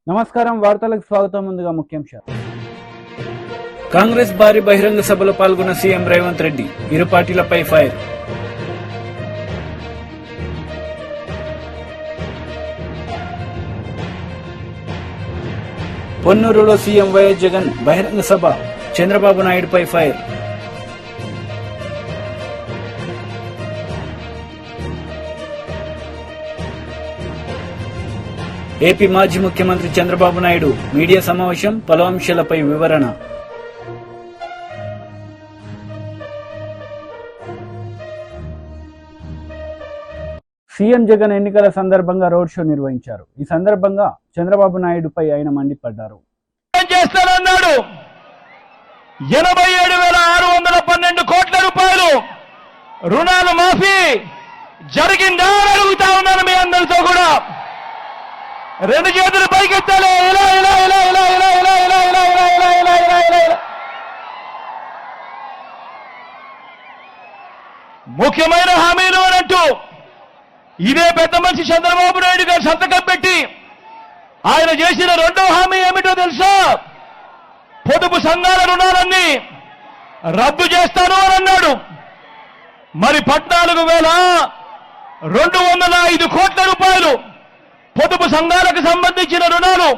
నమస్కారం, వార్తలకు స్వాగతం. ముందుగా ముఖ్యాంశాలు. కాంగ్రెస్ భారీ బహిరంగ సభలో పాల్గొన్న సీఎం రేవంత్ రెడ్డి, ఇరు పార్టీలపై ఫైర్. పొన్నూరులో సీఎం వైఎస్ జగన్ బహిరంగ సభ, చంద్రబాబు నాయుడుపై ఫైర్. ఏపీ మాజీ ముఖ్యమంత్రి చంద్రబాబు నాయుడు మీడియా సమావేశం, పలు అంశాలపై వివరణ. సీఎం జగన్ ఎన్నికల సందర్భంగా రోడ్ షో నిర్వహించారు. ఈ సందర్భంగా చంద్రబాబు నాయుడుపై ఆయన మండిపడ్డారు. చేస్తానన్నాడు. 87,612 కోట్ల రూపాయలు రుణాలు మాఫీ జరిగిందా అని అడుగుతా ఉన్నాను మీ అందరితో కూడా. రెండు చేతులు పైకెత్తాలి. ఇలా ఇలా ఇలా ఇలా ఇలా ఇలా ఇలా ఇలా ఇలా ఇలా ఇలా ఇలా ఇలా ఇలా. ముఖ్యమైన హామీలు అనంటూ ఇదే పెద్ద మనిషి చంద్రబాబు నాయుడు గారు సంతకం పెట్టి ఆయన చేసిన రెండో హామీ ఏమిటో తెలుసా? పొదుపు సంఘాల రుణాలన్నీ రద్దు చేస్తాను అని అన్నాడు. మరి 14,205 కోట్ల రూపాయలు పొదుపు సంఘాలకు సంబంధించిన రుణాలు,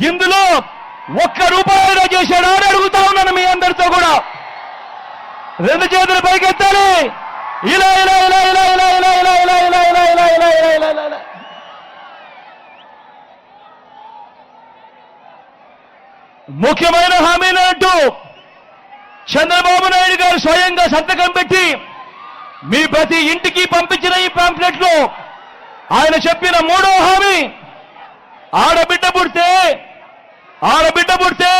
ఇందులో ఒక్క రూపాయలు చేశాడా అని అడుగుతా ఉన్నాను మీ అందరితో కూడా. రెండు చేతులు పైకెత్తాలి. ఇలా ఇలా ఇలా ఇలా ఇలా ఇలా ఇలా ఇలా ఇలా ఇలా ఇలా ఇలా ఇలా ఇలా ఇలా. ముఖ్యమైన హామీలు అంటూ చంద్రబాబు నాయుడు గారు స్వయంగా సంతకం పెట్టి మీ ప్రతి ఇంటికి పంపించిన ఈ పాంప్లెట్ లో ఆయన చెప్పిన మూడో హామీ, ఆడబిడ్డ పుడితే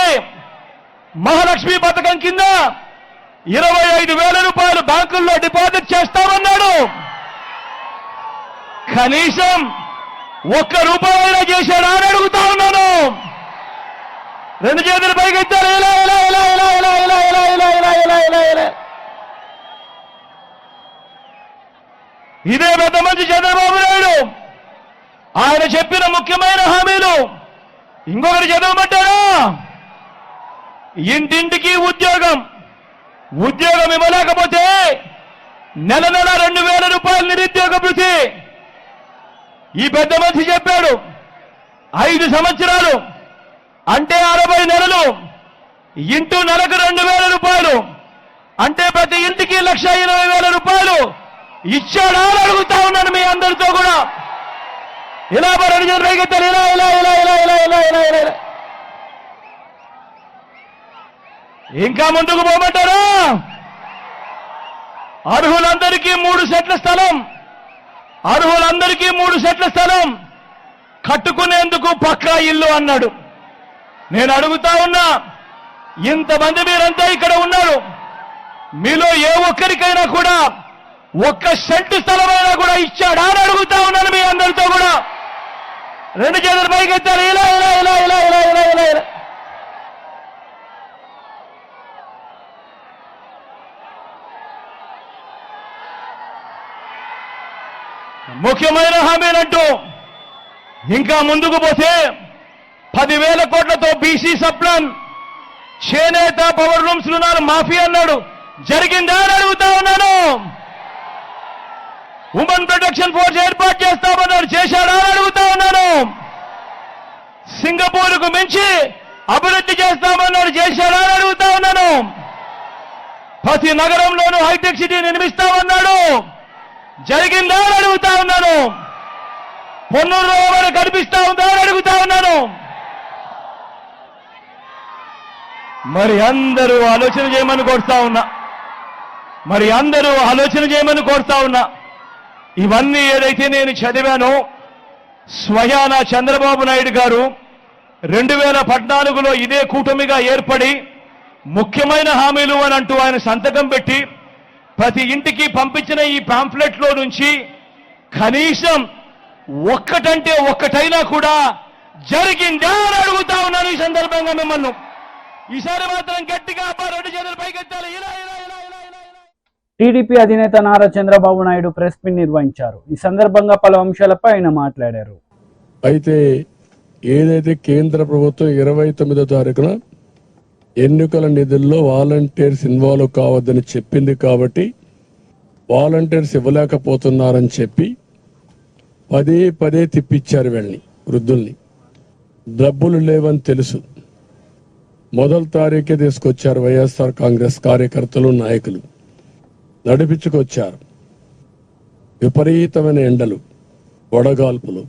మహాలక్ష్మి పథకం కింద 25,000 రూపాయలు బ్యాంకుల్లో డిపాజిట్ చేస్తామన్నాడు. కనీసం ఒక్క రూపాయైనా చేశాడా అని అడుగుతా ఉన్నాను. రెండు చేతులు పైకెత్తారు. ఇలా ఇలా ఇలా ఇలా ఇలా ఇలా ఇలా ఇలా ఇలా ఇలా ఇలా ఇలా. ఇదే పెద్ద మంచి చంద్రబాబు నాయుడు ఆయన చెప్పిన ముఖ్యమైన హామీలు ఇంకొకటి చదవమంటారా? ఇంటింటికి ఉద్యోగం ఇవ్వలేకపోతే నెల 2,000 రూపాయలు నిరుద్యోగ భృతి. ఈ పెద్ద మనిషి చెప్పాడు. 5 సంవత్సరాలు అంటే 60 నెలలు ఇంటూ నెలకు 2,000 రూపాయలు అంటే ప్రతి ఇంటికి 1,20,000 రూపాయలు ఇచ్చాడా అని అడుగుతా ఉన్నాను మీ అందరితో కూడా. ఇలా రెండు చేతులు పైకెత్తాలి. ఇలా ఇలా ఇలా ఇలా ఇలా ఇలా ఇలా ఇలా. ఇంకా ముందుకు పోమంటారా? అర్హులందరికీ 3 సెట్ల స్థలం కట్టుకునేందుకు పక్కా ఇల్లు అన్నాడు. నేను అడుగుతా ఉన్నా, ఇంతమంది మీరంతా ఇక్కడ ఉన్నారు, మీలో ఏ ఒక్కరికైనా కూడా ఒక్క సెంటు స్థలమైనా కూడా ఇచ్చాడా అని అడుగుతా ఉన్నాను మీ అందరితో కూడా. రెండు చేతులు పైకెత్తారు. ఇలా ఇలా ఇలా ఇలా ఇలా ఇలా ఇలా ఇలా. ముఖ్యమైన హామీలంటూ ఇంకా ముందుకు పోతే 10,000 కోట్లతో బీసీ సప్లాన్, చేనేత, పవర్ రూమ్స్ రుణాలు మాఫీ అన్నాడు. జరిగిందా అని అడుగుతా ఉన్నాను. ఉమెన్ ప్రొటెక్షన్ ఫోర్స్ ఏర్పాటు చేస్తామన్నాడు. చేశాడా అని అడుగుతా ఉన్నాను. సింగపూర్కు మించి అభివృద్ధి చేస్తామన్నాడు. చేశాడా అని అడుగుతా ఉన్నాను. ప్రతి నగరంలోనూ హైటెక్ సిటీ నిర్మిస్తామన్నాడు. జరిగిందా అని అడుగుతా ఉన్నాను. పొన్నూరులో ఏమైనా కనిపిస్తా ఉందా అని అడుగుతా ఉన్నాను. మరి అందరూ ఆలోచన చేయమని కోరుతా ఉన్నా. ఇవన్నీ ఏదైతే నేను చదివానో, స్వయాన చంద్రబాబు నాయుడు గారు 2014లో ఇదే కూటమిగా ఏర్పడి ముఖ్యమైన హామీలు అని అంటూ ఆయన సంతకం పెట్టి ప్రతి ఇంటికి పంపించిన ఈ పాంఫ్లెట్ లో నుంచి కనీసం ఒక్కటంటే ఒక్కటైనా కూడా జరిగిందా అని అడుగుతా ఉన్నాను. ఈ సందర్భంగా మిమ్మల్ని ఈసారి మాత్రం గట్టిగా రెండు చేతులు పైకెత్తాలి. ఇలా ఇలా ఇలా ఇలా ఇలా. టీడీపీ అధినేత నారా చంద్రబాబు నాయుడు ప్రెస్ మీట్ నిర్వహించారు. ఈ సందర్భంగా పలు అంశాలపై ఆయన మాట్లాడారు. అయితే ఏదైతే కేంద్ర ప్రభుత్వం 29వ తారీఖున ఎన్నికల నిధుల్లో వాలంటీర్స్ ఇన్వాల్వ్ కావద్దని చెప్పింది కాబట్టి వాలంటీర్స్ ఇవ్వలేకపోతున్నారని చెప్పి పదే పదే తిప్పించారు వీళ్ళని, వృద్ధుల్ని. డబ్బులు లేవని తెలుసు. మొదటి తారీఖే తీసుకొచ్చారు వైఎస్ఆర్ కాంగ్రెస్ కార్యకర్తలు, నాయకులు నడిపించుకొచ్చారు. విపరీతమైన ఎండలు, వడగాల్పులు,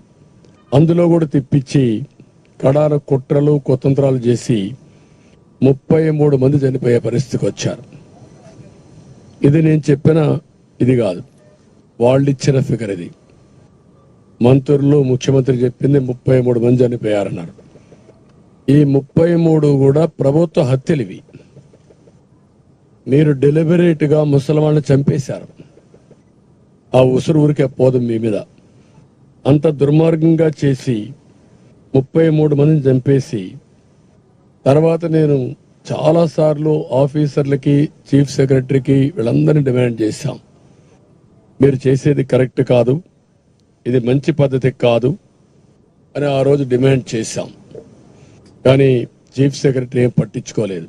అందులో కూడా తిప్పించి కడాన కుట్రలు కుతంత్రాలు చేసి 33 మంది చనిపోయే పరిస్థితికి వచ్చారు. ఇది నేను చెప్పిన ఇది కాదు, వాళ్ళు ఇచ్చిన ఫిగర్ ఇది. మంత్రులు, ముఖ్యమంత్రి చెప్పింది 33 మంది చనిపోయారన్నారు. ఈ 33 కూడా ప్రభుత్వ హత్యలు ఇవి. మీరు డెలిబరేట్ గా ముసలివాళ్ళని చంపేశారు. ఆ ఉసురు ఊరికే పోదు మీ మీద. అంత దుర్మార్గంగా చేసి 33 మందిని చంపేసి తర్వాత నేను చాలా సార్లు ఆఫీసర్లకి, చీఫ్ సెక్రటరీకి వీళ్ళందరినీ డిమాండ్ చేశాం, మీరు చేసేది కరెక్ట్ కాదు, ఇది మంచి పద్ధతి కాదు అని ఆ రోజు డిమాండ్ చేశాం. కానీ చీఫ్ సెక్రటరీ ఏం పట్టించుకోలేదు.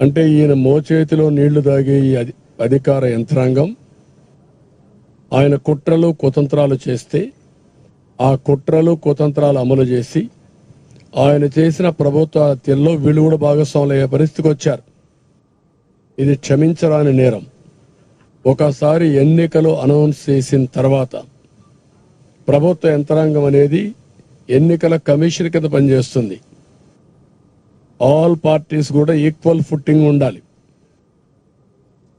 అంటే ఈయన మోచేతిలో నీళ్లు తాగే ఈ అధికార యంత్రాంగం ఆయన కుట్రలు కుతంత్రాలు చేస్తే ఆ కుట్రలు కుతంత్రాలు అమలు చేసి ఆయన చేసిన ప్రభుత్వ హత్యల్లో వీళ్ళు కూడా భాగస్వాములు అయ్యే పరిస్థితికి వచ్చారు. ఇది క్షమించరాని నేరం. ఒకసారి ఎన్నికలు అనౌన్స్ చేసిన తర్వాత ప్రభుత్వ యంత్రాంగం అనేది ఎన్నికల కమిషన్ కింద పనిచేస్తుంది. ఆల్ పార్టీస్ కూడా ఈక్వల్ ఫుట్టింగ్ ఉండాలి.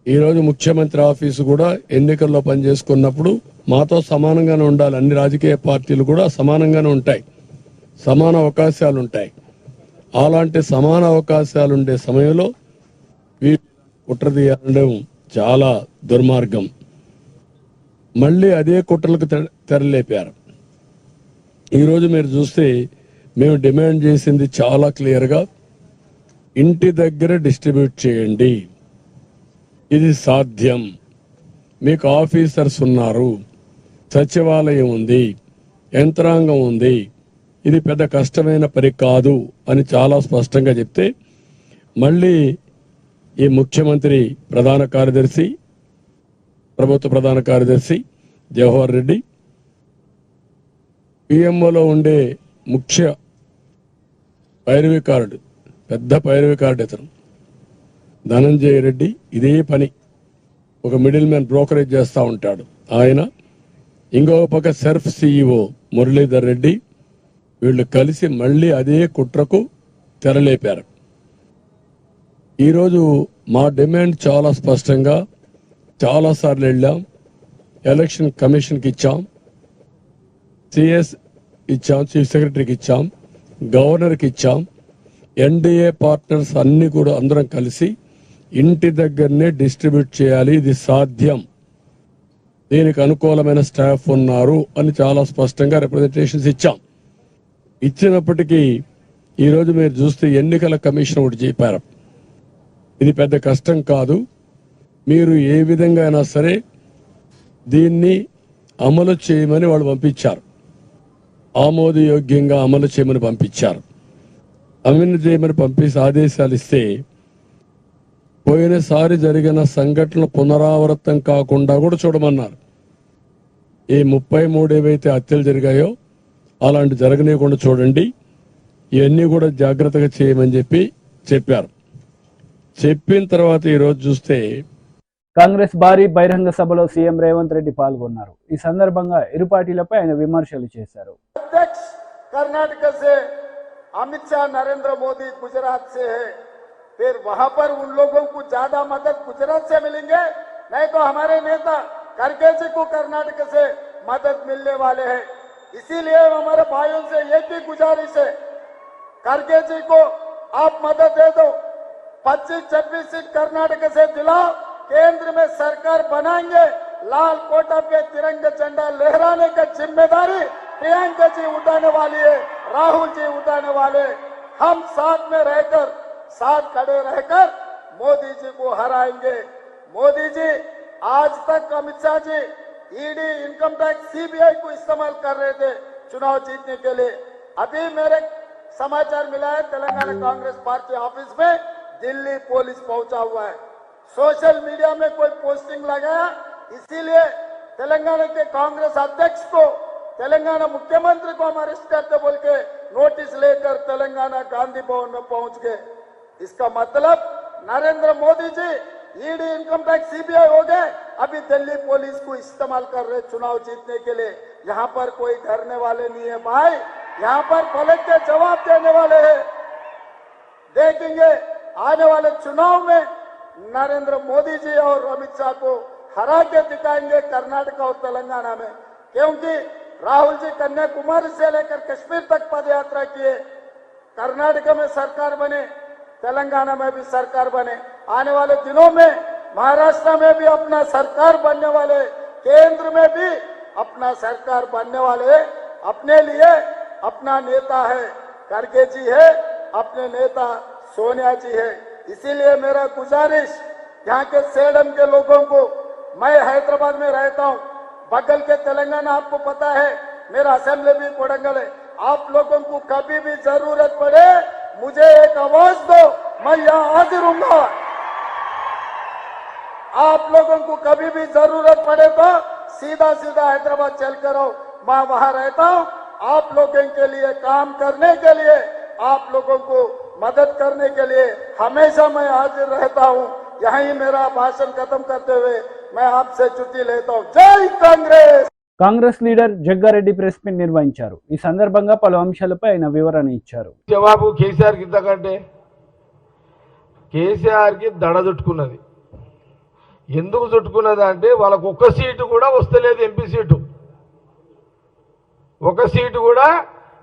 ఈరోజు ముఖ్యమంత్రి ఆఫీసు కూడా ఎన్నికల్లో పనిచేసుకున్నప్పుడు మాతో సమానంగానే ఉండాలి. అన్ని రాజకీయ పార్టీలు కూడా సమానంగానే ఉంటాయి, సమాన అవకాశాలు ఉంటాయి. అలాంటి సమాన అవకాశాలు ఉండే సమయంలో కుట్ర తీయడం చాలా దుర్మార్గం. మళ్ళీ అదే కుట్రలకు తెరలేపారు. ఈరోజు మీరు చూస్తే మేము డిమాండ్ చేసింది చాలా క్లియర్గా, ఇంటి దగ్గర డిస్ట్రిబ్యూట్ చేయండి, ఇది సాధ్యం. మీకు ఆఫీసర్స్ ఉన్నారు, సచివాలయం ఉంది, యంత్రాంగం ఉంది, ఇది పెద్ద కష్టమైన పని కాదు అని చాలా స్పష్టంగా చెప్తే మళ్ళీ ఈ ముఖ్యమంత్రి ప్రధాన కార్యదర్శి, ప్రభుత్వ ప్రధాన కార్యదర్శి జవహర్ రెడ్డి, పిఎంఓలో ఉండే ముఖ్య పైరవికారుడు, పెద్ద పైరవికారుడు ఇతను ధనంజయ రెడ్డి, ఇదే పని ఒక మిడిల్ మ్యాన్ బ్రోకరేజ్ చేస్తూ ఉంటాడు ఆయన. ఇంకొక పక్క సెర్ఫ్ సిఇఓ మురళీధర్ రెడ్డి, వీళ్ళు కలిసి మళ్ళీ అదే కుట్రకు తెరలేపారు. ఈరోజు మా డిమాండ్ చాలా స్పష్టంగా చాలా సార్లు వెళ్ళాం, ఎలక్షన్ కమిషన్కి ఇచ్చాం, సిఎస్ ఇచ్చాం, చీఫ్ సెక్రటరీకి ఇచ్చాం, గవర్నర్కి ఇచ్చాం. ఎన్డీఏ పార్ట్నర్స్ అన్ని కూడా అందరం కలిసి ఇంటి దగ్గరనే డిస్ట్రిబ్యూట్ చేయాలి, ఇది సాధ్యం, దీనికి అనుకూలమైన స్టాఫ్ ఉన్నారు అని చాలా స్పష్టంగా రిప్రజెంటేషన్స్ ఇచ్చాం. ఇచ్చినప్పటికీ ఈరోజు మీరు చూస్తే ఎన్నికల కమిషన్ ఒకటి చెప్పారు, ఇది పెద్ద కష్టం కాదు, మీరు ఏ విధంగా అయినా సరే దీన్ని అమలు చేయమని వాళ్ళు పంపించారు. ఆమోదయోగ్యంగా అమలు చేయమని పంపించారు. అమలు చేయమని పంపించి ఆదేశాలు ఇస్తే పోయినసారి జరిగిన సంఘటనలు పునరావృతం కాకుండా కూడా చూడమన్నారు. ఈ 33 ఏవైతే హత్యలు జరిగాయో అలాంటి జరగనీయకుండా చూడండి, ఇవన్నీ కూడా జాగ్రత్తగా చేయమని చెప్పారు. చెప్పిన తర్వాత ఈరోజు చూస్తే కాంగ్రెస్ భారీ బహిరంగ సభలో సీఎం రేవంత్ రెడ్డి పాల్గొన్నారు. ఈ సందర్భంగా ఇరు పార్టీలపై ఆయన విమర్శలు చేశారు. कर्नाटक से अमित शाह, नरेंद्र मोदी गुजरात से है, फिर वहां पर उन लोगों को ज्यादा मदद गुजरात से मिलेंगे, नहीं तो हमारे नेता खड़गे जी को कर्नाटक से मदद मिलने वाले हैं. इसीलिए हमारे भाइयों से एक ही गुजारिश है, खड़गे जी को आप मदद दे दो, 25-26 सीट कर्नाटक से दिलाओ, केंद्र में सरकार बनाएंगे, लाल कोटा पे तिरंगा झंडा लहराने का जिम्मेदारी प्रियंका जी उठाने वाली है, राहुल जी उठाने वाले. हम साथ में रहकर, साथ खड़े रहकर मोदी जी को हराएंगे. मोदी जी आज तक Amit Shah ji ED, income tax, CBI को इस्तेमाल कर रहे थे, चुनाव जीतने के लिए। अभी मेरे समाचार मिला है तेलंगाना कांग्रेस पार्टी ऑफिस में दिल्ली पुलिस पहुंचा हुआ है। सोशल मीडिया में कोई पोस्टिंग लगाया, इसीलिए तेलंगाना के कांग्रेस अध्यक्ष को, तेलंगाना मुख्यमंत्री को हम अरेस्ट करते बोल के नोटिस लेकर तेलंगाना गांधी भवन में पहुंच गए। इसका मतलब Narendra Modi ji ED, income tax, CBI हो गए, अभी दिल्ली पुलिस को इस्तेमाल कर रहे चुनाव जीतने के लिए। यहाँ पर कोई डरने वाले नहीं है भाई, यहाँ पर पलट के जवाब देने वाले हैं। देखेंगे आने वाले चुनाव में नरेंद्र मोदी जी और अमित शाह को हरा के दिखाएंगे कर्नाटक और तेलंगाना में, क्योंकि राहुल जी कन्याकुमारी से लेकर कश्मीर तक पद यात्रा किए। कर्नाटक में सरकार बने, तेलंगाना में भी सरकार बने, आने वाले दिनों में महाराष्ट्र में भी अपना सरकार बनने वाले, केंद्र में भी अपना सरकार बनने वाले। अपने लिए अपना नेता है खड़गे जी है, अपने नेता सोनिया जी है। इसीलिए मेरा गुजारिश यहाँ के सेडम के लोगों को, मैं हैदराबाद में रहता हूँ, बगल के तेलंगाना आपको पता है, मेरा असेंबली भी कोडंगल है। आप लोगों को कभी भी जरूरत पड़े मुझे एक आवाज दो, मैं यहाँ हाजिर हूँगा। आप लोगों को कभी भी जरूरत पड़े तो सीधा सीधा हैदराबाद चल कर आओ, मैं वहां रहता हूँ। आप लोगों के लिए काम करने के लिए, आप लोगों को मदद करने के लिए हमेशा मैं हाजिर रहता हूँ। यहीं मेरा भाषण खत्म करते हुए मैं आपसे छुट्टी लेता हूँ। जय Congress. Congress leader Jagga Reddy press meet నిర్వహించారు. ఈ సందర్భంగా పలు అంశాలపై ఆయన వివరణ ఇచ్చారు. జవాబు కేసీఆర్ కి ఇంతకంటే కేసీఆర్ కి దడ చుట్టుకున్నది. ఎందుకు చుట్టుకున్నది అంటే వాళ్ళకు ఒక్క సీటు కూడా వస్తలేదు, ఎంపీ సీటు ఒక సీటు కూడా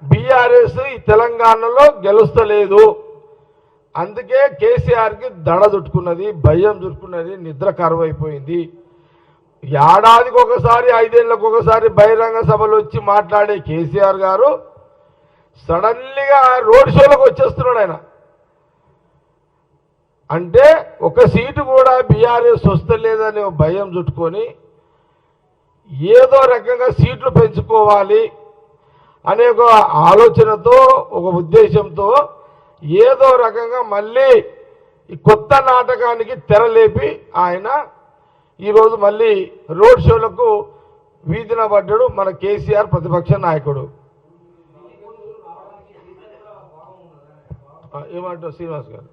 బీఆర్ఎస్ ఈ తెలంగాణలో గెలుస్తలేదు. అందుకే కేసీఆర్ కి దడ చుట్టుకున్నది, భయం చుట్టుకున్నది, నిద్ర కరువైపోయింది. ఏడాదికి ఒకసారి, 5 ఏళ్లకు ఒకసారి బహిరంగ సభలు వచ్చి మాట్లాడే కేసీఆర్ గారు సడన్లీగా రోడ్ షోలకు వచ్చేస్తున్నాడు. ఆయన అంటే ఒక సీటు కూడా బీఆర్ఎస్ వస్తలేదనే భయం చుట్టుకొని ఏదో రకంగా సీట్లు పెంచుకోవాలి అనే ఒక ఆలోచనతో, ఒక ఉద్దేశంతో ఏదో రకంగా మళ్ళీ ఈ కొత్త నాటకానికి తెరలేపి ఆయన ఈరోజు మళ్ళీ రోడ్ షోలకు వీధిన పడ్డాడు మన కేసీఆర్ ప్రతిపక్ష నాయకుడు. ఏమంటారు శ్రీనివాస్ గారు?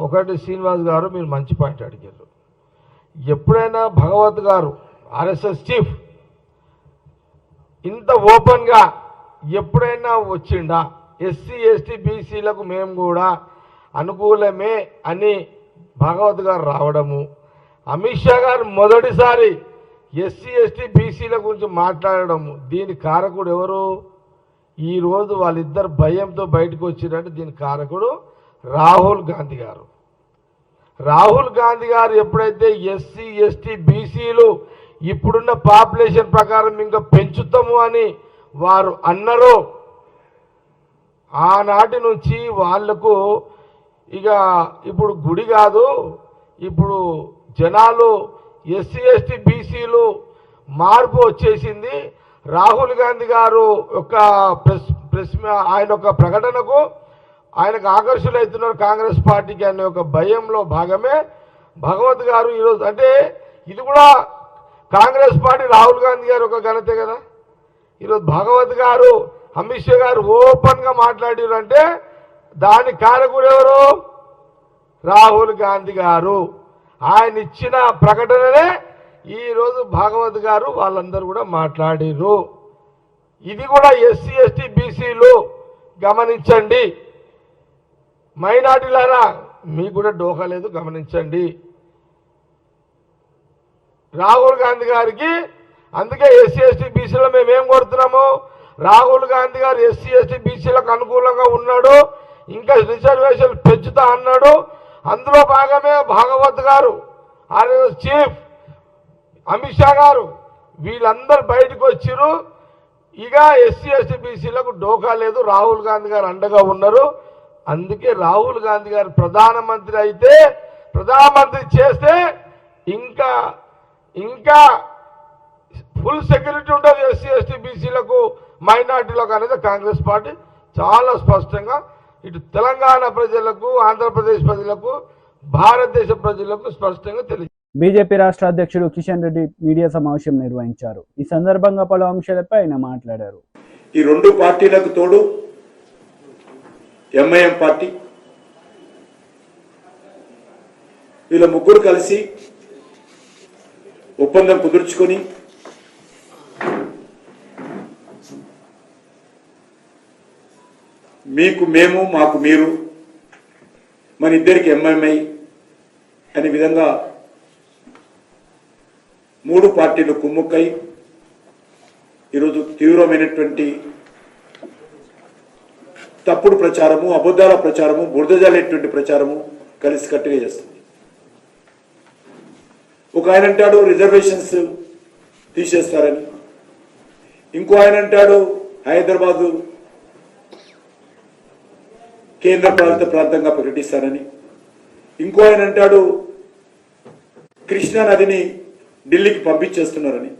ఒకటి శ్రీనివాస్ గారు మీరు మంచి పాయింట్ అడిగారు. ఎప్పుడైనా భగవత్ గారు ఆర్ఎస్ఎస్ చీఫ్ ఇంత ఓపెన్గా ఎప్పుడైనా వచ్చిండా? ఎస్సీ ఎస్టీ బీసీలకు మేము కూడా అనుకూలమే అని భగవత్ గారు రావడము, అమిత్ షా గారు మొదటిసారి ఎస్సీ ఎస్టీ బీసీల గురించి మాట్లాడడము, దీని కారకుడు ఎవరు? ఈరోజు వాళ్ళిద్దరు భయంతో బయటకు వచ్చినట్టు దీని కారకుడు రాహుల్ గాంధీ గారు. రాహుల్ గాంధీ గారు ఎప్పుడైతే ఎస్సీ ఎస్టీ బీసీలు ఇప్పుడున్న పాపులేషన్ ప్రకారం ఇంకా పెంచుతాము అని వారు అన్నారో, ఆనాటి నుంచి వాళ్లకు ఇక ఇప్పుడు గుడి కాదు, ఇప్పుడు జనాలు ఎస్సీ ఎస్టీ బీసీలు మార్పు వచ్చేసింది. రాహుల్ గాంధీ గారు యొక్క ప్రెస్ ఆయన యొక్క ప్రకటనకు ఆయనకు ఆకర్షులవుతున్నారు కాంగ్రెస్ పార్టీకి అనే ఒక భయంలో భాగమే భగవత్ గారు ఈరోజు. అంటే ఇది కూడా కాంగ్రెస్ పార్టీ రాహుల్ గాంధీ గారు ఒక ఘనతే కదా. ఈరోజు భగవత్ గారు, అమిత్ షా గారు ఓపెన్గా మాట్లాడారు అంటే దాని కారకుడు ఎవరు? రాహుల్ గాంధీ గారు. ఆయన ఇచ్చిన ప్రకటననే ఈరోజు భాగవత్ గారు వాళ్ళందరూ కూడా మాట్లాడారు. ఇది కూడా ఎస్సీ ఎస్టీ బీసీలు గమనించండి, మైనార్టీలారా మీకు కూడా డోకా లేదు, గమనించండి. రాహుల్ గాంధీ గారికి అందుకే ఎస్సీ ఎస్టీ బీసీలో మేమేం కోరుతున్నాము, రాహుల్ గాంధీ గారు ఎస్సీ ఎస్టీ బీసీలకు అనుకూలంగా ఉన్నాడు, ఇంకా రిజర్వేషన్ పెంచుతా అన్నాడు. అందులో భాగమే భాగవత్ గారు, ఆర్ఎస్ చీఫ్ అమిత్ షా గారు వీళ్ళందరూ బయటకు వచ్చిరు. ఇక ఎస్సీ ఎస్టీ బీసీలకు డోకా లేదు, రాహుల్ గాంధీ గారు అండగా ఉన్నారు. అందుకే రాహుల్ గాంధీ గారు ప్రధానమంత్రి అయితే, ప్రధానమంత్రి చేస్తే ఇంకా ఇంకా ఫుల్ సెక్యూరిటీ ఉంటుంది ఎస్సీ ఎస్టీ బీసీలకు, మైనార్టీలకు అనేది కాంగ్రెస్ పార్టీ చాలా స్పష్టంగా ఇటు తెలంగాణ ప్రజలకు, ఆంధ్రప్రదేశ్ ప్రజలకు, భారతదేశ ప్రజలకు స్పష్టంగా తెలియదు. బీజేపీ రాష్ట్ర అధ్యక్షుడు కిషన్ రెడ్డి మీడియా సమావేశం నిర్వహించారు. ఈ సందర్భంగా పలు అంశాలపై ఆయన మాట్లాడారు. ఈ రెండు పార్టీలకు తోడు ఎంఐఎం పార్టీ, వీళ్ళ ముగ్గురు కలిసి ఒప్పందం కుదుర్చుకొని మీకు మేము, మాకు మీరు, మన ఇద్దరికి ఎంఐఎంఐ అనే విధంగా మూడు పార్టీలు కుమ్ముక్కై ఈరోజు తీవ్రమైనటువంటి తప్పుడు ప్రచారము, అబద్ధాల ప్రచారము, బురదజాలేటువంటి ప్రచారము కలిసికట్టుగా చేస్తుంది. ఒక ఆయన అంటాడు రిజర్వేషన్స్ తీసేస్తారని, ఇంకో ఆయన అంటాడు హైదరాబాదు కేంద్ర పాలిత ప్రాంతంగా ప్రకటిస్తారని, ఇంకో ఆయన అంటాడు కృష్ణా నదిని ఢిల్లీకి పంపించేస్తున్నారని.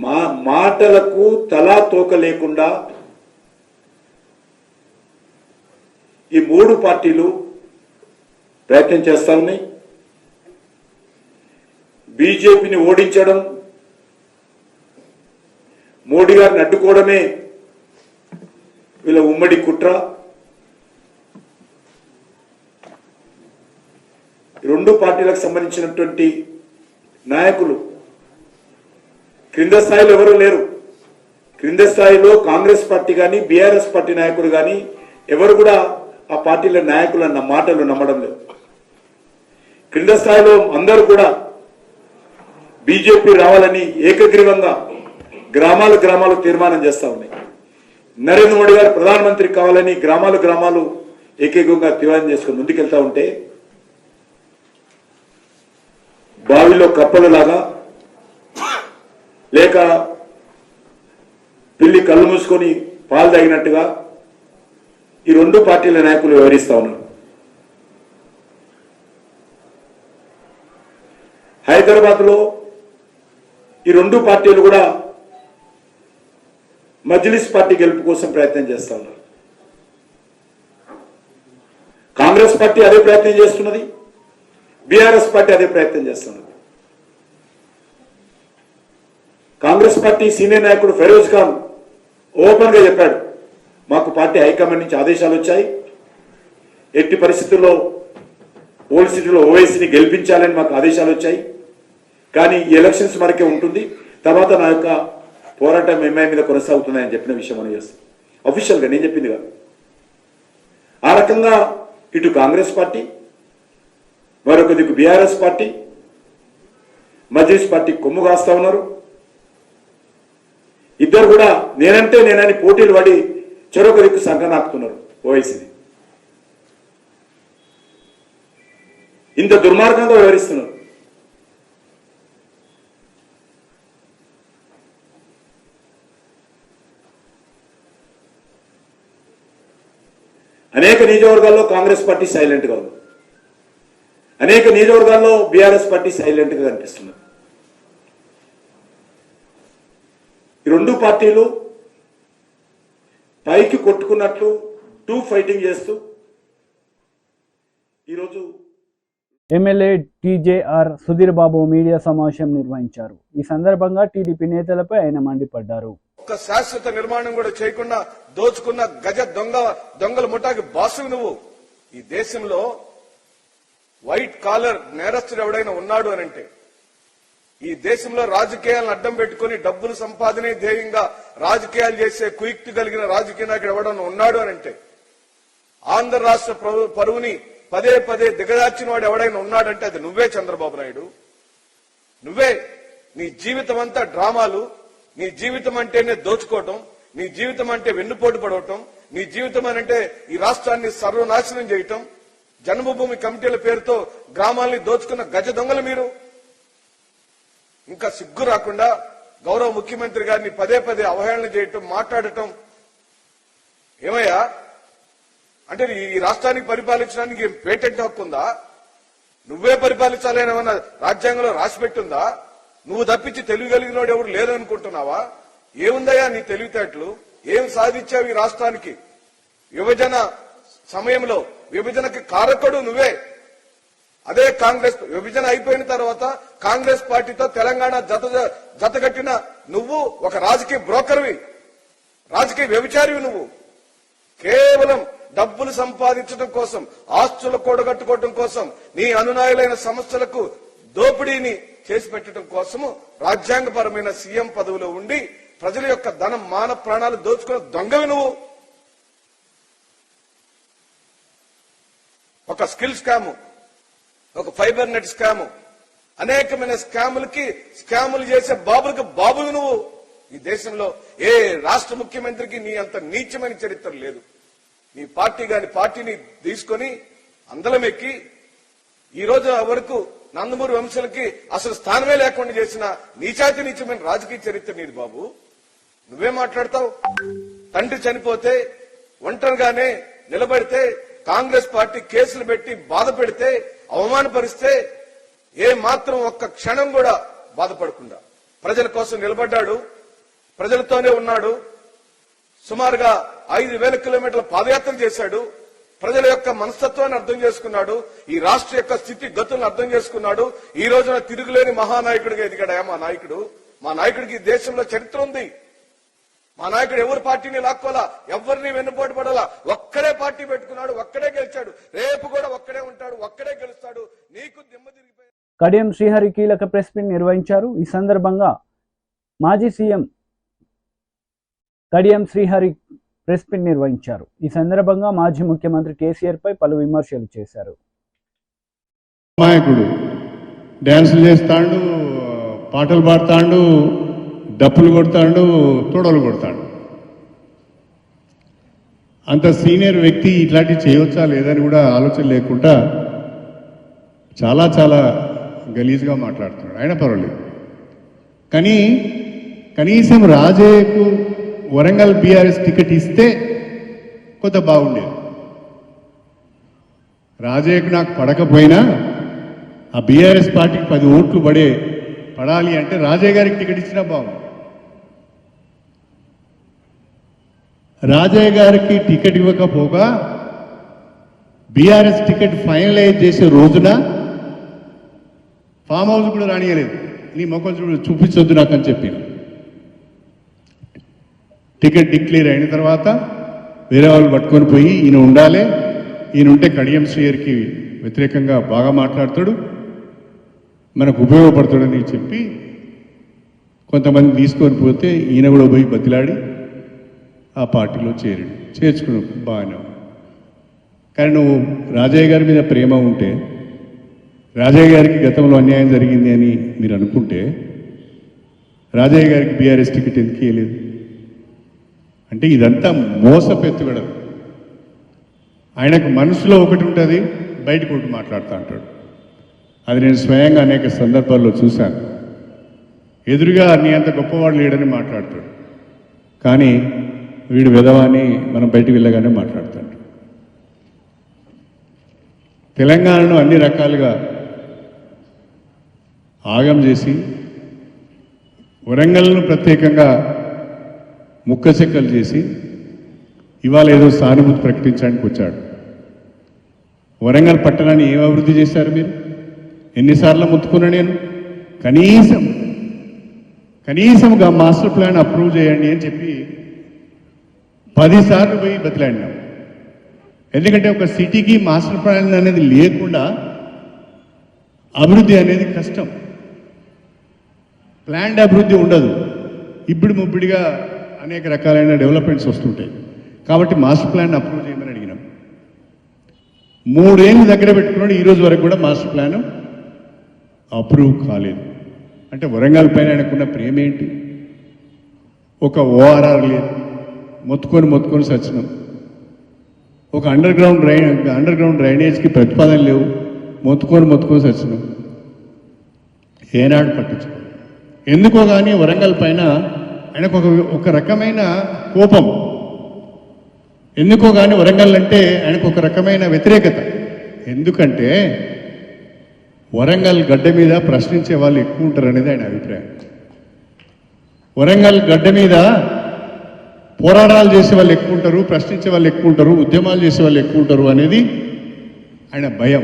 మా మాటలకు తలా తోక లేకుండా ఈ మూడు పార్టీలు ప్రయత్నం చేస్తా ఉన్నాయి. బీజేపీని ఓడించడం, మోడీ గారిని అడ్డుకోవడమే వీళ్ళ ఉమ్మడి కుట్ర. రెండు పార్టీలకు సంబంధించినటువంటి నాయకులు క్రింద స్థాయిలో ఎవరు లేరు. క్రింద స్థాయిలో కాంగ్రెస్ పార్టీ కానీ, బీఆర్ఎస్ పార్టీ నాయకులు కానీ ఎవరు కూడా ఆ పార్టీల నాయకుల మాటలు నమ్మడం లేదు. క్రింద స్థాయిలో అందరూ కూడా బీజేపీ రావాలని ఏకగ్రీవంగా గ్రామాలు తీర్మానం చేస్తా ఉన్నాయి. నరేంద్ర మోడీ గారు ప్రధానమంత్రి కావాలని గ్రామాలు ఏకైకంగా తీర్మానం చేసుకుని ముందుకెళ్తా ఉంటే, బావిలో కప్పలలాగా లేక పిల్లి కళ్ళు మూసుకొని పాలు తాగినట్టుగా ఈ రెండు పార్టీల నాయకులు వివరిస్తా ఉన్నారు. హైదరాబాద్ లో ఈ రెండు పార్టీలు కూడా మజ్లిస్ పార్టీ గెలుపు కోసం ప్రయత్నం చేస్తా ఉన్నారు. కాంగ్రెస్ పార్టీ అదే ప్రయత్నం చేస్తున్నది, బీఆర్ఎస్ పార్టీ అదే ప్రయత్నం చేస్తున్నది. కాంగ్రెస్ పార్టీ సీనియర్ నాయకుడు ఫెరోజ్ ఖాన్ ఓపెన్ గా చెప్పాడు, మాకు పార్టీ హైకమాండ్ నుంచి ఆదేశాలు వచ్చాయి, ఎట్టి పరిస్థితుల్లో ఓల్డ్ సిటీలో ఓవైసీని గెలిపించాలని మాకు ఆదేశాలు వచ్చాయి, కానీ ఈ ఎలక్షన్స్ వరకే ఉంటుంది, తర్వాత నా యొక్క పోరాటం ఎంఐ మీద కొనసాగుతున్నాయని చెప్పిన విషయం మనం చేస్తాం. అఫీషియల్గా నేను చెప్పింది కాదు. ఆ రకంగా ఇటు కాంగ్రెస్ పార్టీ, మరొక దిక్కు బీఆర్ఎస్ పార్టీ, మజ్లిస్ పార్టీ కొమ్ము కాస్తా ఉన్నారు. ఇద్దరు కూడా నేనంటే నేనని పోటీలు పడి చెరొక దిక్కు సంఘనాకుతున్నారు ఓవైసీని. ఇంత దుర్మార్గంగా వ్యవహరిస్తున్నారు. అనేక నియోజకవర్గాల్లో కాంగ్రెస్ పార్టీ సైలెంట్ గా ఉంది, అనేక నియోజకవర్గాల్లో బీఆర్ఎస్ పార్టీ సైలెంట్ గా కనిపిస్తున్నారు. ఈ రెండు పార్టీలు పైకి కొట్టుకున్నట్లు టూ ఫైటింగ్ చేస్తూ ఈరోజు MLA TJR Sudheer Babu media సమావేశం నిర్వహించారు. ఈ సందర్భంగా టీడీపీ నేతలపై ఆయన మండిపడ్డారు. ఒక్క శాశ్వత నిర్మాణం కూడా చేయకుండా దోచుకున్న గజ దొంగల ముఠాకి బాసు నువ్వు. ఈ దేశంలో వైట్ కాలర్ నేరస్తుడు ఎవడైనా ఉన్నాడు అనంటే, ఈ దేశంలో రాజకీయాలను అడ్డం పెట్టుకుని డబ్బులు సంపాదనే ధ్యేయంగా రాజకీయాలు చేసే కుయుక్తి కలిగిన రాజకీయ నాయకుడు ఎవడన్నా ఉన్నాడు అనంటే, ఆంధ్ర రాష్ట్ర పరువుని పదే దిగజార్చిన వాడు ఎవడైనా ఉన్నాడంటే అది నువ్వే చంద్రబాబు నాయుడు. నువ్వే నీ జీవితం అంతా డ్రామాలు, నీ జీవితం అంటేనే దోచుకోవటం, నీ జీవితం అంటే వెన్నుపోటు పడవటం, నీ జీవితం అంటే ఈ రాష్ట్రాన్ని సర్వనాశనం చేయటం, జన్మభూమి కమిటీల పేరుతో గ్రామాల్ని దోచుకున్న గజ దొంగలు మీరు. ఇంకా సిగ్గు రాకుండా గౌరవ ముఖ్యమంత్రి గారిని పదే పదే అవహేళన చేయటం, మాట్లాడటం. ఏమయ్యా అంటే ఈ రాష్ట్రానికి పరిపాలించడానికి పేటెంట్ హక్కు ఉందా? నువ్వే పరిపాలించాలని ఏమన్నా రాజ్యాంగంలో రాసిపెట్టుందా? నువ్వు తప్పించి తెలియగలిగినోడు ఎవరు లేరనుకుంటున్నావా? ఏముందయ్యా నీ తెలివితేటలు? ఏం సాధించావు ఈ రాష్ట్రానికి? విభజన సమయంలో విభజనకి కారకుడు నువ్వే. అదే కాంగ్రెస్ విభజన అయిపోయిన తర్వాత కాంగ్రెస్ పార్టీతో తెలంగాణ జతగట్టిన నువ్వు ఒక రాజకీయ బ్రోకర్వి, రాజకీయ వ్యభిచారివి. నువ్వు కేవలం డబ్బులు సంపాదించడం కోసం, ఆస్తులు కూడగట్టుకోవడం కోసం, నీ అనునాయులైన సంస్థలకు దోపిడీని చేసి పెట్టడం కోసము రాజ్యాంగపరమైన సీఎం పదవిలో ఉండి ప్రజల యొక్క ధనం, మాన ప్రాణాలు దోచుకున్న దొంగవి నువ్వు. ఒక స్కిల్ స్కాము, ఒక ఫైబర్ నెట్ స్కాము, అనేకమైన స్కాములు చేసే బాబులకు బాబువి నువ్వు. ఈ దేశంలో ఏ రాష్ట్ర ముఖ్యమంత్రికి నీ అంత నీచమైన చరిత్ర లేదు. నీ పార్టీని తీసుకొని అందలం ఎక్కి ఈ రోజు వరకు నందమూరి వంశలకి అసలు స్థానమే లేకుండా చేసిన నీచమైన రాజకీయ చరిత్ర నీది బాబు. నువ్వే మాట్లాడతావు? తండ్రి చనిపోతే ఒంటరిగానే నిలబడితే కాంగ్రెస్ పార్టీ కేసులు పెట్టి బాధ పెడితే, అవమానపరిస్తే ఏ మాత్రం ఒక్క క్షణం కూడా బాధపడకుండా ప్రజల కోసం నిలబడ్డాడు, ప్రజలతోనే ఉన్నాడు. సుమారుగా 5,000 కిలోమీటర్ల పాదయాత్ర చేశాడు. ప్రజల యొక్క మనస్తత్వాన్ని అర్థం చేసుకున్నాడు. ఈ రాష్ట్ర యొక్క స్థితి గతులను అర్థం చేసుకున్నాడు. ఈ రోజున తిరుగులేని మహానాయకుడిగా ఎదిగాడయా మా నాయకుడు. మా నాయకుడికి ఈ దేశంలో చరిత్ర ఉంది. మా నాయకుడు ఎవరి పార్టీని లాక్కోలా, ఎవరిని వెన్నుపోటు పడాలా, ఒక్కడే పార్టీ పెట్టుకున్నాడు, ఒక్కడే గెలిచాడు, రేపు కూడా ఒక్కడే ఉంటాడు, ఒక్కడే గెలుస్తాడు. నీకు దిమ్మ తిరిగిపోయి. కడియం శ్రీహరి కీలక ప్రెస్ మీట్ నిర్వహించారు. ఈ సందర్భంగా మాజీ CM Kadiyam Srihari press meet నిర్వహించారు. ఈ సందర్భంగా మాజీ ముఖ్యమంత్రి కేసీఆర్ పై పలు విమర్శలు చేశారు. నాయకుడు డ్యాన్సులు చేస్తాడు, పాటలు పాడతాడు, డప్పులు కొడతాడు, తోడలు కొడతాడు. అంత సీనియర్ వ్యక్తి ఇట్లాంటివి చేయవచ్చా లేదని కూడా ఆలోచన లేకుండా చాలా చాలా గలీజ్గా మాట్లాడుతున్నాడు. అయినా పర్వాలేదు. కానీ కనీసం రాజయ్యకు వరంగల్ బీఆర్ఎస్ టికెట్ ఇస్తే కొంత బాగుండేది. రాజయ్యకు నాకు పడకపోయినా ఆ బీఆర్ఎస్ పార్టీకి 10 ఓట్లు పడాలి అంటే రాజయ్య గారికి టికెట్ ఇచ్చినా బాగుంది. రాజయ్య గారికి టికెట్ ఇవ్వకపోగా బీఆర్ఎస్ టికెట్ ఫైనలైజ్ చేసే రోజున ఫామ్ హౌస్ కూడా రానియలేదు. నీ మొక్కలు చూపించొద్దు నాకు అని చెప్పి టికెట్ డిక్లేర్ అయిన తర్వాత వేరే వాళ్ళు పట్టుకొని పోయి ఈయన ఉండాలి, ఈయన ఉంటే కడియం శ్రీహరికి వ్యతిరేకంగా బాగా మాట్లాడతాడు, మనకు ఉపయోగపడతాడని చెప్పి కొంతమంది తీసుకొని పోతే ఈయన కూడా పోయి బతిలాడి ఆ పార్టీలో చేర్చుకున్నావు బాగానే. కానీ నువ్వు రాజయ్య గారి మీద ప్రేమ ఉంటే, రాజయ్య గారికి గతంలో అన్యాయం జరిగింది అని మీరు అనుకుంటే రాజయ్య గారికి బీఆర్ఎస్ టికెట్ ఎందుకు ఇవ్వలేదు? అంటే ఇదంతా మోసపెత్తుగడం. ఆయనకు మనసులో ఒకటి ఉంటుంది, బయటకు ఒకటి మాట్లాడుతూ అంటాడు. అది నేను స్వయంగా అనేక సందర్భాల్లో చూశాను. ఎదురుగా నీ అంత గొప్పవాడు లేడని మాట్లాడతాడు, కానీ వీడు విధవాని మనం బయటికి వెళ్ళగానే మాట్లాడుతాడు. తెలంగాణను అన్ని రకాలుగా ఆగం చేసి వరంగల్ను ప్రత్యేకంగా ముక్కచెక్కలు చేసి ఇవాళ ఏదో సానుభూతి ప్రకటించడానికి వచ్చాడు. వరంగల్ పట్టణాన్ని ఏం అభివృద్ధి చేశారు మీరు? ఎన్నిసార్లు ముత్తుకున్నా నేను కనీసంగా మాస్టర్ ప్లాన్ అప్రూవ్ చేయండి అని చెప్పి 10 సార్లు పోయి బతిలాడినాం. ఎందుకంటే ఒక సిటీకి మాస్టర్ ప్లాన్ అనేది లేకుండా అభివృద్ధి అనేది కష్టం. ప్లాన్డ్ అభివృద్ధి ఉండదు. ఇప్పుడు ముబ్బిడిగా అనేక రకాలైన డెవలప్మెంట్స్ వస్తుంటాయి. కాబట్టి మాస్టర్ ప్లాన్ అప్రూవ్ చేయమని అడిగినాం. 3 ఏళ్ళు దగ్గర పెట్టుకున్నాడు, ఈ రోజు వరకు కూడా మాస్టర్ ప్లాన్ అప్రూవ్ కాలేదు. అంటే వరంగల్ పైన ఆయనకున్న ప్రేమ ఏంటి? ఒక ఓఆర్ఆర్ లేదు, మొత్తుకొని సచ్చినాం. ఒక అండర్ గ్రౌండ్ డ్రైనేజ్కి ప్రతిపాదన లేవు, మొత్తుకొని సచ్చినాం. ఏనాడు పట్టించుకో. ఎందుకో కానీ వరంగల్ పైన ఆయనకు ఒక రకమైన కోపం. ఎందుకో కానీ వరంగల్ అంటే ఆయనకు ఒక రకమైన వ్యతిరేకత. ఎందుకంటే వరంగల్ గడ్డ మీద ప్రశ్నించే వాళ్ళు ఎక్కువ ఉంటారు అనేది ఆయన అభిప్రాయం. వరంగల్ గడ్డ మీద పోరాటాలు చేసే వాళ్ళు ఎక్కువ ఉంటారు, ప్రశ్నించే వాళ్ళు ఎక్కువ ఉంటారు, ఉద్యమాలు చేసే వాళ్ళు ఎక్కువ ఉంటారు అనేది ఆయన భయం.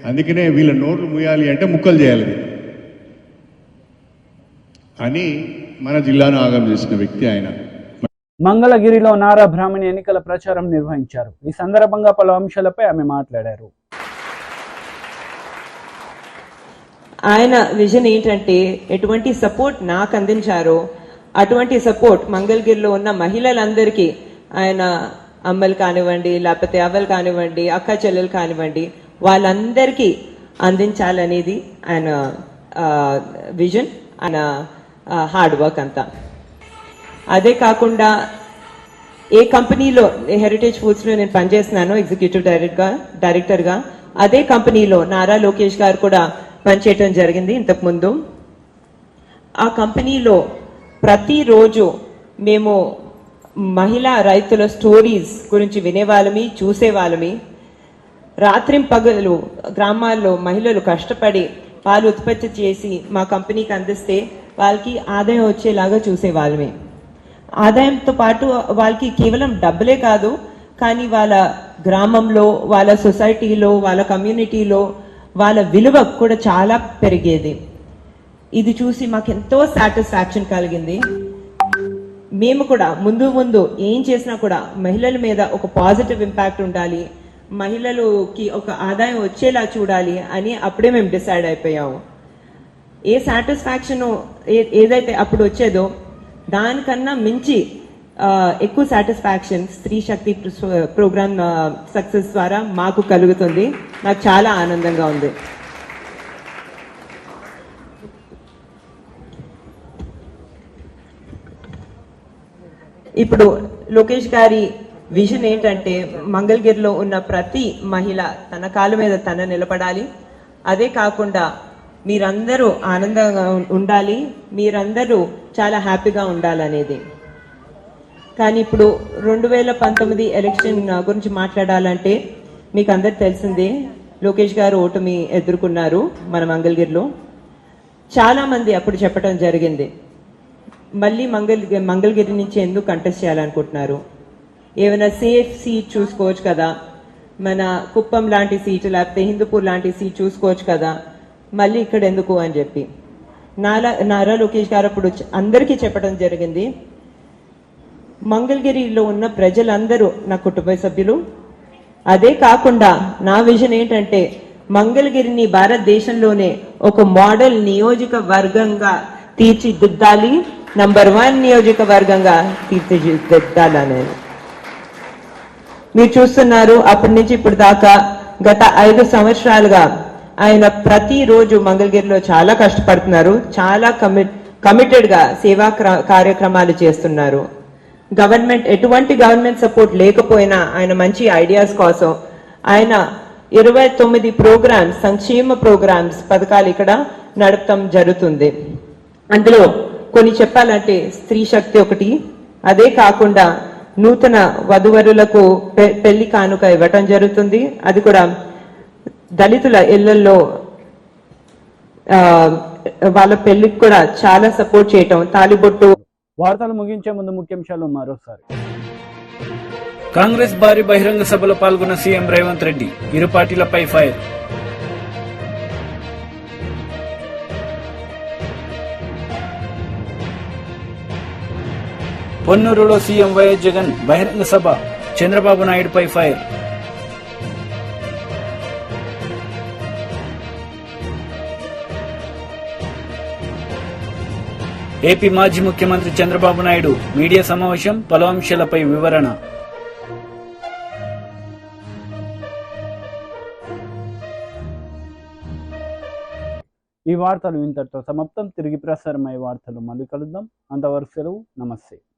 అందుకనే వీళ్ళ నోట్లు మూయాలి అంటే ముక్కలు చేయాలి అని మన జిల్లాను ఆగం చేసిన వ్యక్తి ఆయన. మంగళగిరిలో నారా బ్రాహ్మణి ఎన్నికల ప్రచారం నిర్వహించారు. ఈ సందర్భంగా పలు అంశాలపై ఆమె మాట్లాడారు. ఆయన విజన్ ఏంటంటే ఎటువంటి సపోర్ట్ నాకు అందించారో అటువంటి సపోర్ట్ మంగళగిరిలో ఉన్న మహిళలందరికీ, ఆయన అమ్మలు కానివ్వండి, లేకపోతే అవ్వలు కానివ్వండి, అక్క చెల్లెలు కానివ్వండి, వాళ్ళందరికీ అందించాలనేది ఆయన విజన్, ఆయన హార్డ్ వర్క్ అంతా. అదే కాకుండా ఏ కంపెనీలో హెరిటేజ్ ఫుడ్స్లో నేను పనిచేస్తున్నాను ఎగ్జిక్యూటివ్ డైరెక్టర్గా, అదే కంపెనీలో నారా లోకేష్ గారు కూడా పనిచేయటం జరిగింది ఇంతకుముందు. ఆ కంపెనీలో ప్రతిరోజు మేము మహిళా రైతుల స్టోరీస్ గురించి వినేవాళ్ళమి, చూసేవాళ్ళమి. రాత్రింపగలు గ్రామాల్లో మహిళలు కష్టపడి పాలు ఉత్పత్తి చేసి మా కంపెనీకి అందిస్తే వాళ్ళకి ఆదాయం వచ్చేలాగా చూసేవాళ్ళమే. ఆదాయంతో పాటు వాళ్ళకి కేవలం డబ్బులే కాదు, కానీ వాళ్ళ గ్రామంలో, వాళ్ళ సొసైటీలో, వాళ్ళ కమ్యూనిటీలో వాళ్ళ విలువ కూడా చాలా పెరిగేది. ఇది చూసి మాకు ఎంతో సాటిస్ఫాక్షన్ కలిగింది. మేము కూడా ముందు ఏం చేసినా కూడా మహిళల మీద ఒక పాజిటివ్ ఇంపాక్ట్ ఉండాలి, మహిళలకి ఒక ఆదాయం వచ్చేలా చూడాలి అని అప్పుడే మేము డిసైడ్ అయిపోయాము. ఏ సాటిస్ఫాక్షన్ ఏదైతే అప్పుడు వచ్చేదో దానికన్నా మించి ఎక్కువ సాటిస్ఫాక్షన్ స్త్రీ శక్తి ప్రోగ్రామ్ సక్సెస్ ద్వారా మాకు కలుగుతుంది. నాకు చాలా ఆనందంగా ఉంది. ఇప్పుడు లోకేష్ గారి విజన్ ఏంటంటే మంగళగిరిలో ఉన్న ప్రతి మహిళ తన కాళ్ళ మీద తన నిలబడాలి. అదే కాకుండా మీరందరూ ఆనందంగా ఉండాలి, మీరందరూ చాలా హ్యాపీగా ఉండాలనేది. కానీ ఇప్పుడు 2019 ఎలక్షన్ గురించి మాట్లాడాలంటే మీకు అందరికి తెలిసిందే, లోకేష్ గారు ఓటమి ఎదుర్కొన్నారు మన మంగళగిరిలో. చాలా మంది అప్పుడు చెప్పడం జరిగింది, మళ్ళీ మంగళగిరి నుంచి ఎందుకు కంటెస్ట్ చేయాలనుకుంటున్నారు, ఏమైనా సేఫ్ సీట్ చూసుకోవచ్చు కదా, మన కుప్పం లాంటి సీటు లేకపోతే హిందూపూర్ లాంటి సీట్ చూసుకోవచ్చు కదా, మళ్ళీ ఇక్కడ ఎందుకు అని చెప్పి నారా లోకేష్ గారు అప్పుడు అందరికీ చెప్పడం జరిగింది, మంగళగిరిలో ఉన్న ప్రజలందరూ నా కుటుంబ సభ్యులు. అదే కాకుండా నా విజన్ ఏంటంటే మంగళగిరిని భారతదేశంలోనే ఒక మోడల్ నియోజకవర్గంగా తీర్చిదిద్దాలి, నంబర్ 1 నియోజకవర్గంగా తీర్చిదిద్దాలనేది. మీరు చూస్తున్నారు అప్పటి నుంచి ఇప్పుడు దాకా గత 5 సంవత్సరాలుగా ఆయన ప్రతిరోజు మంగళగిరిలో చాలా కష్టపడుతున్నారు, చాలా కమిటెడ్ గా సేవా కార్యక్రమాలు చేస్తున్నారు. ఎటువంటి గవర్నమెంట్ సపోర్ట్ లేకపోయినా ఆయన మంచి ఐడియాస్ కోసం ఆయన 29 ప్రోగ్రామ్స్, సంక్షేమ ప్రోగ్రామ్స్, పథకాలు ఇక్కడ నడపడం జరుగుతుంది. అందులో కొన్ని చెప్పాలంటే స్త్రీ శక్తి ఒకటి. అదే కాకుండా నూతన వధువరులకు పెళ్లి కానుక ఇవ్వటం జరుగుతుంది. అది కూడా దళితుల ఇళ్లలో వాళ్ళ పెళ్లికి కూడా చాలా సపోర్ట్ చేయటం, తాలిబొట్టు. వార్తలు ముగించే ముందు ముఖ్యాంశాలు మరోసారి. కాంగ్రెస్ భారీ బహిరంగ సభలో పాల్గొన్న సీఎం రేవంత్ రెడ్డి, ఇరు పార్టీలపై ఫైర్. పొన్నూరులో సీఎం వైఎస్ జగన్ బహిరంగ సభ, చంద్రబాబు నాయుడుపై ఫైర్. ఏపీ మాజీ ముఖ్యమంత్రి చంద్రబాబు నాయుడు మీడియా సమావేశం, పలు అంశాలపై వివరణ. ఈ వార్తలు ఇంతటితో సమాప్తం. తిరిగి ప్రసారమయ్యే వార్తలు మళ్ళీ కలుద్దాం. అంతవరకు సెలవు. నమస్తే.